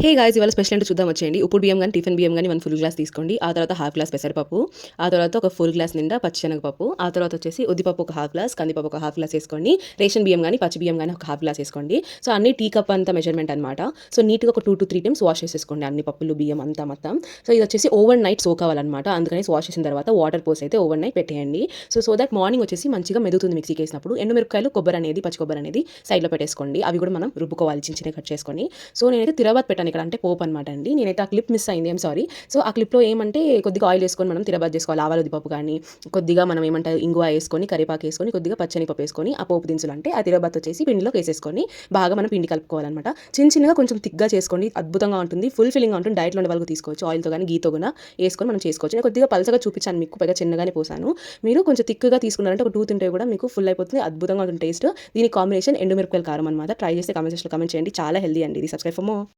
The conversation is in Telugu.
హే గాయ్స్, ఇవాళ స్పెషల్ ఏంటో చూద్దాం వచ్చేయండి. ఉప్పుడు బియ్యం గానీ, టిఫిన్ బియ్యం గానీ 1 ఫుల్ గ్లాస్ తీసుకోండి. ఆ తర్వాత హాఫ్ గ్లాస్ పెసరపప్పు, ఆ తర్వాత ఒక ఫుల్ గ్లాస్ నిండా పచ్చిశనగపప్పు, ఆ తర్వాత వచ్చేసి ఉద్దిపప్పు ఒక హాఫ్ గ్లాస్, కందిపప్పు ఒక హాఫ్ గ్లాస్ వేసుకోండి. రేషన్ బియ్యం గానీ, పచ్చి బియ్యం గానీ ఒక హాఫ్ గ్లాస్ వేసుకోండి. సో అన్ని టీ కప్ అంత మెజర్మెంట్ అనమాట. సో నీట్‌గా ఒక 2-3 టైమ్స్ వాష్ చేసేసుకోండి అన్ని పప్పులు, బియ్యం అంతా మొత్తం. సో ఇది వచ్చేసి ఓవర్ నైట్ సోక్ అవ్వాలన్నమాట. అందుకని వాష్ చేసిన తర్వాత వాటర్ పోసి అయితే ఓవర్ నైట్ పెట్టేయండి. సో దట్ మార్నింగ్ వచ్చేసి మంచిగా మెదుగుతుంది మిక్సీకి వేసినప్పుడు. ఎండుమిరపకాయలు, కొబ్బరి అనేది, పచ్చి కొబ్బరి అనేది సైడ్‌లో పెట్టేసుకోండి. అవి కూడా మనం రుబ్బుకోవాలి చిన్న చిన్నగా కట్ చేసుకొని. సో నేనైతే తిరగబాత్ పెట్టాను ఇక్కడ, అంటే పోపు అనమాట అండి. నేనైతే ఆ క్లిప్ మిస్ అయింది, సారీ. సో ఆ క్లిప్లో ఏమంటే కొద్దిగా ఆయిల్ వేసుకొని మనం తిరగబాత్ చేసుకోవాలి. ఆవాలు, ఉద్దిపప్పు కానీ కొద్దిగా మనం ఏమంటారు ఇంగువ వేసుకొని, కరివేపాకు వేసుకొని, కొద్దిగా పచ్చనిపప్పు వేసుకొని ఆ పోపు దినుసులు అంటే ఆ తిరగబాత్ వచ్చేసి పిండిలోకి వేసేసుకొని బాగా మనం పిండి కలుపుకోవాలన్నమాట. చిన్న చిన్నగా కొంచెం థిక్గా చేసుకోండి, అద్భుతంగా ఉంటుంది, ఫుల్ ఫిల్లింగ్గా ఉంటుంది. డైట్లో ఉండే వాళ్ళకి తీసుకోవచ్చు, ఆయిల్తో కానీ గీతో కూడా వేసుకొని మనం చేసుకోవచ్చు. నేను కొద్దిగా పలసగా చూపించాను మీకు, పైగా చిన్నగానే పోసాను. మీరు కొంచెం థిక్గా తీసుకున్నారంటే ఒక 2 తింటే కూడా మీకు ఫుల్ అయిపోతుంది, అద్భుతంగా ఉంటుంది టేస్ట్. దీని కాంబినేషన్ ఎండుమిరపకాయల కారం అనమాట. ట్రై చేస్తే కామెంట్ సెక్షన్లో కామెంట్ చేయండి, చాలా హెల్దీ అండి ఇది. Subscribe for more.